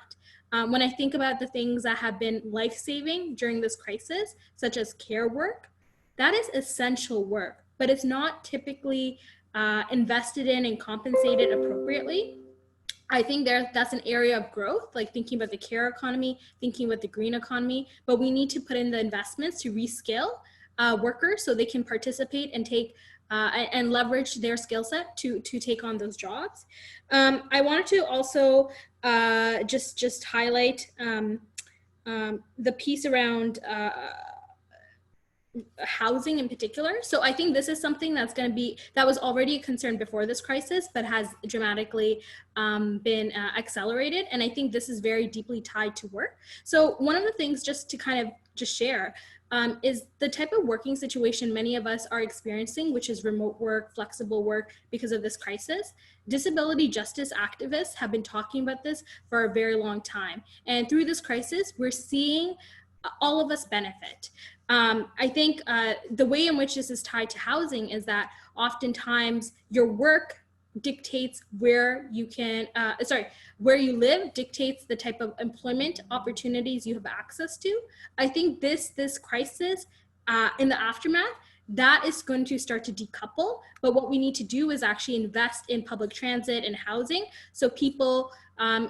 When I think about the things that have been life-saving during this crisis, such as care work, that is essential work, but it's not typically invested in and compensated appropriately. I think that's an area of growth, like thinking about the care economy, thinking about the green economy, but we need to put in the investments to reskill workers so they can participate and take and leverage their skill set to take on those jobs. I wanted to also just highlight the piece around housing in particular. So I think this is something that was already a concern before this crisis, but has dramatically been accelerated. And I think this is very deeply tied to work. So one of the things, just to kind of just share, is the type of working situation many of us are experiencing, which is remote work, flexible work, because of this crisis. Disability justice activists have been talking about this for a very long time. And through this crisis, we're seeing all of us benefit. I think the way in which this is tied to housing is that oftentimes your work dictates where you where you live dictates the type of employment opportunities you have access to. I think this crisis in the aftermath, that is going to start to decouple. But what we need to do is actually invest in public transit and housing, so people,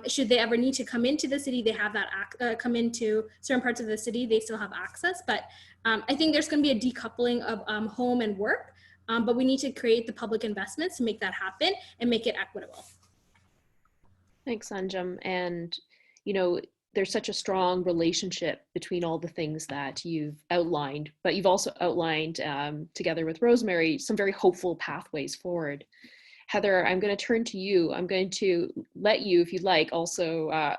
should they ever need to come into the city, they have that come into certain parts of the city, they still have access. But I think there's going to be a decoupling of home and work. But we need to create the public investments to make that happen and make it equitable. Thanks, Anjum. And, there's such a strong relationship between all the things that you've outlined, but you've also outlined, together with Rosemarie, some very hopeful pathways forward. Heather, I'm going to turn to you. I'm going to let you, if you'd like, also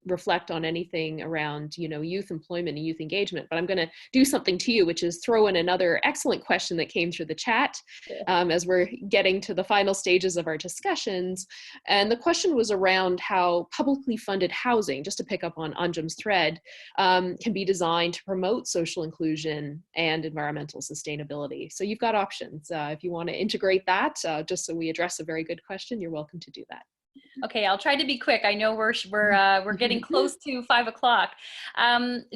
reflect on anything around, youth employment and youth engagement, but I'm going to do something to you, which is throw in another excellent question that came through the chat as we're getting to the final stages of our discussions. And the question was around how publicly funded housing, just to pick up on Anjum's thread, can be designed to promote social inclusion and environmental sustainability. So you've got options. If you want to integrate that, just so we address a very good question, you're welcome to do that. Okay, I'll try to be quick. I know we're getting close to 5 o'clock.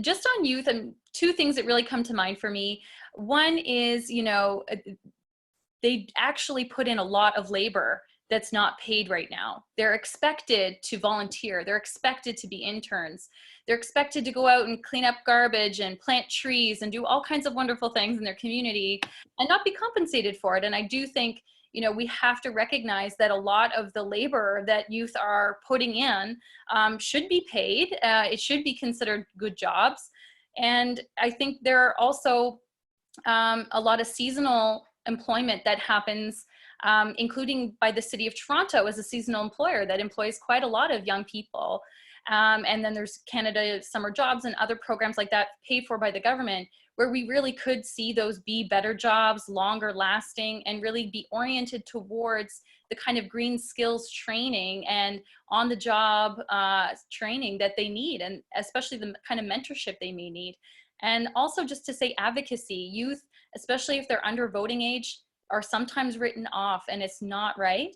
Just on youth, and two things that really come to mind for me. One is, they actually put in a lot of labor that's not paid right now. They're expected to volunteer. They're expected to be interns. They're expected to go out and clean up garbage and plant trees and do all kinds of wonderful things in their community and not be compensated for it. And I do think, we have to recognize that a lot of the labor that youth are putting in should be paid. It should be considered good jobs. And I think there are also a lot of seasonal employment that happens including by the City of Toronto as a seasonal employer that employs quite a lot of young people. And then there's Canada Summer Jobs and other programs like that paid for by the government, where we really could see those be better jobs, longer lasting, and really be oriented towards the kind of green skills training and on the job training that they need, and especially the kind of mentorship they may need. And also just to say advocacy, youth, especially if they're under voting age, are sometimes written off, and it's not right.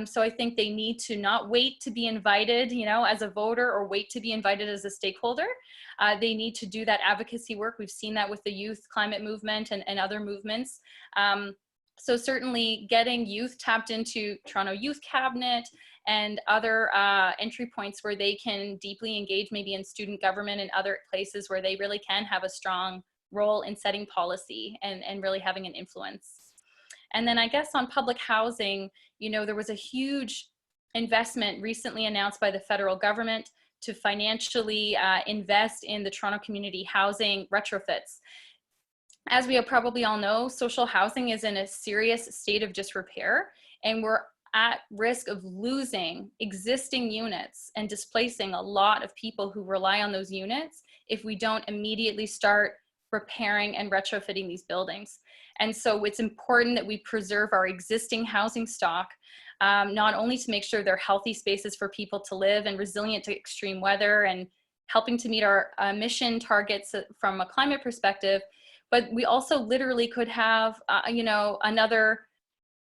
So I think they need to not wait to be invited, you know, as a voter, or wait to be invited as a stakeholder. They need to do that advocacy work. We've seen that with the youth climate movement and other movements. So certainly getting youth tapped into Toronto Youth Cabinet and other entry points where they can deeply engage maybe in student government and other places where they really can have a strong role in setting policy and really having an influence. And then I guess on public housing, you know, there was a huge investment recently announced by the federal government to financially invest in the Toronto community housing retrofits. As we probably all know, social housing is in a serious state of disrepair, and we're at risk of losing existing units and displacing a lot of people who rely on those units if we don't immediately start repairing and retrofitting these buildings. And so it's important that we preserve our existing housing stock, not only to make sure they're healthy spaces for people to live and resilient to extreme weather and helping to meet our emission targets from a climate perspective, but we also literally could have, you know, another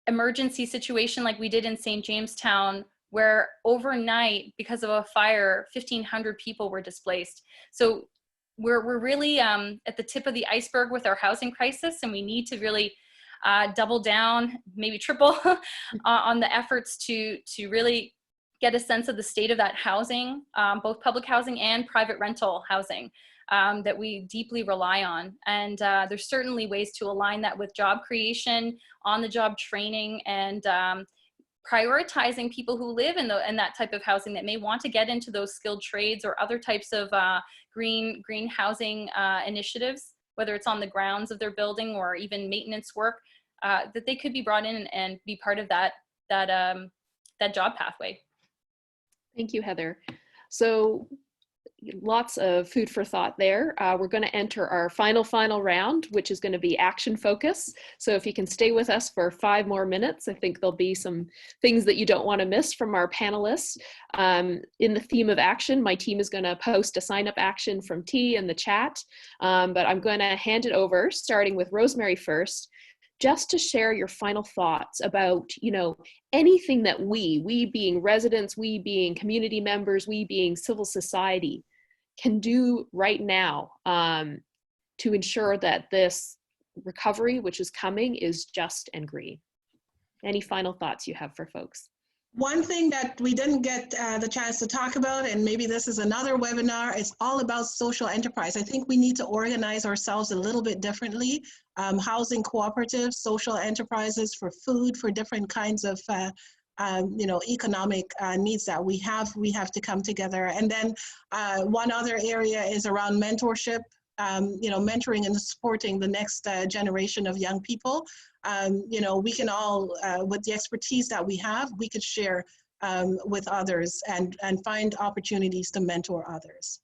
emergency situation like we did in St. Jamestown, where overnight, because of a fire, 1,500 people were displaced. So we're really at the tip of the iceberg with our housing crisis, and we need to really double down, maybe triple on the efforts to really get a sense of the state of that housing, both public housing and private rental housing that we deeply rely on. And there's certainly ways to align that with job creation, on-the-job training, and prioritizing people who live in that type of housing that may want to get into those skilled trades or other types of green housing initiatives, whether it's on the grounds of their building or even maintenance work, that they could be brought in and be part of that job pathway. Thank you, Heather. So lots of food for thought there. We're going to enter our final round, which is going to be action focus. So if you can stay with us for 5 more minutes, I think there'll be some things that you don't want to miss from our panelists. In the theme of action, my team is going to post a sign up action from T in the chat, but I'm going to hand it over, starting with Rosemarie first, just to share your final thoughts about, you know, anything that we being residents, we being community members, we being civil society can do right now to ensure that this recovery, which is coming, is just and green. Any final thoughts you have for folks? One thing that we didn't get the chance to talk about, and maybe this is another webinar, it's all about social enterprise. I think we need to organize ourselves a little bit differently. Housing cooperatives, social enterprises for food, for different kinds of you know, economic needs that we have to come together. And then one other area is around mentorship. You know, mentoring and supporting the next generation of young people. You know, we can all, with the expertise that we have, we could share with others and find opportunities to mentor others.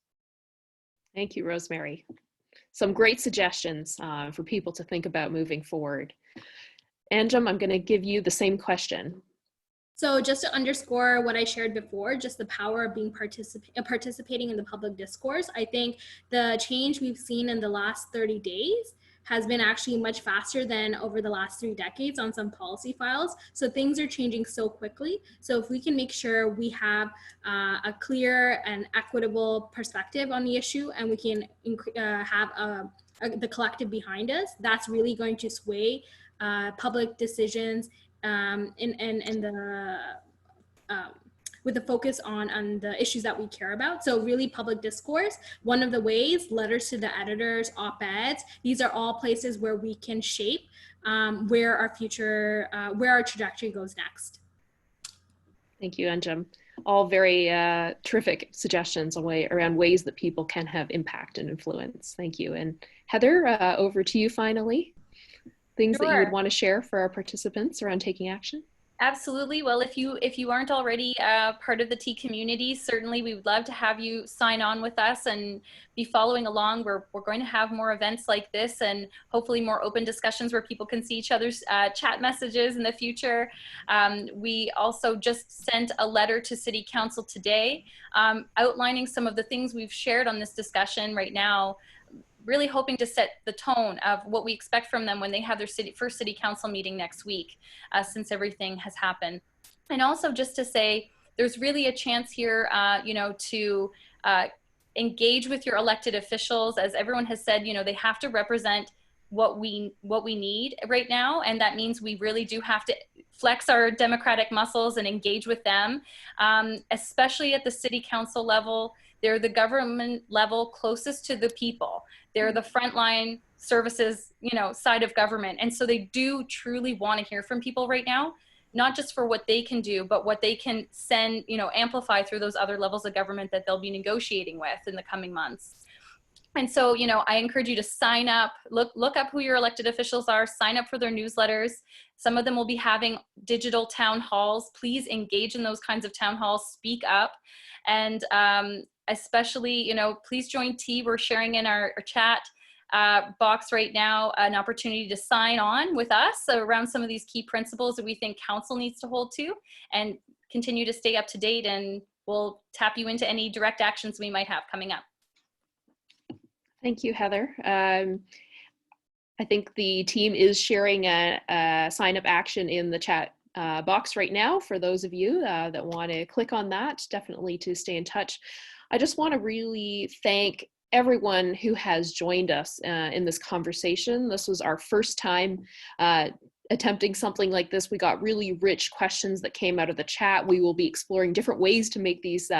Thank you, Rosemarie. Some great suggestions for people to think about moving forward. Anjum, I'm going to give you the same question. So just to underscore what I shared before, just the power of being participating in the public discourse, I think the change we've seen in the last 30 days has been actually much faster than over the last 3 decades on some policy files. So things are changing so quickly. So if we can make sure we have a clear and equitable perspective on the issue, and we can have the collective behind us, that's really going to sway public decisions with the focus on the issues that we care about. So really public discourse, one of the ways, letters to the editors, op-eds, these are all places where we can shape where our future, where our trajectory goes next. Thank you, Anjum. All very terrific suggestions around ways that people can have impact and influence. Thank you. And Heather, over to you finally. things that you would Sure. want to share for our participants around taking action? Absolutely. Well, if you aren't already part of the T community, certainly we would love to have you sign on with us and be following along. We're going to have more events like this and hopefully more open discussions where people can see each other's chat messages in the future. We also just sent a letter to City Council today outlining some of the things we've shared on this discussion right now, really hoping to set the tone of what we expect from them when they have their first city council meeting next week, since everything has happened. And also just to say, there's really a chance here, you know, to engage with your elected officials. As everyone has said, you know, they have to represent what we need right now, and that means we really do have to flex our democratic muscles and engage with them, especially at the city council level. They're the government level closest to the people. They're the frontline services, you know, side of government. And so they do truly want to hear from people right now, not just for what they can do, but what they can send, you know, amplify through those other levels of government that they'll be negotiating with in the coming months. And so, you know, I encourage you to sign up, look up who your elected officials are, sign up for their newsletters. Some of them will be having digital town halls. Please engage in those kinds of town halls, speak up. And especially, you know, please join T. We're sharing in our chat box right now an opportunity to sign on with us around some of these key principles that we think council needs to hold to, and continue to stay up to date, and we'll tap you into any direct actions we might have coming up. Thank you, Heather. I think the team is sharing a sign up action in the chat box right now for those of you that want to click on that, definitely to stay in touch. I just want to really thank everyone who has joined us in this conversation. This was our first time attempting something like this. We got really rich questions that came out of the chat. We will be exploring different ways to make these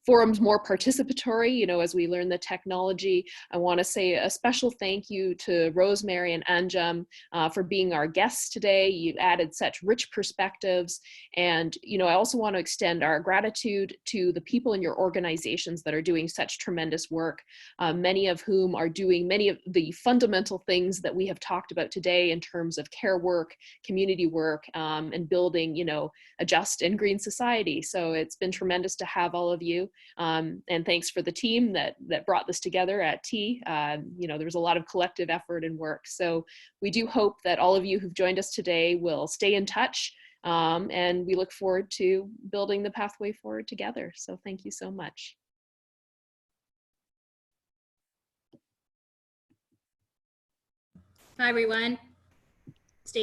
forums more participatory, you know, as we learn the technology. I want to say a special thank you to Rosemarie and Anjum for being our guests today. You've added such rich perspectives. And, you know, I also want to extend our gratitude to the people in your organizations that are doing such tremendous work, many of whom are doing many of the fundamental things that we have talked about today in terms of care work, community work, and building, you know, a just and green society. So it's been tremendous to have all of you. And thanks for the team that brought this together at T. You know, there was a lot of collective effort and work. So we do hope that all of you who've joined us today will stay in touch. And we look forward to building the pathway forward together. So thank you so much. Bye, everyone.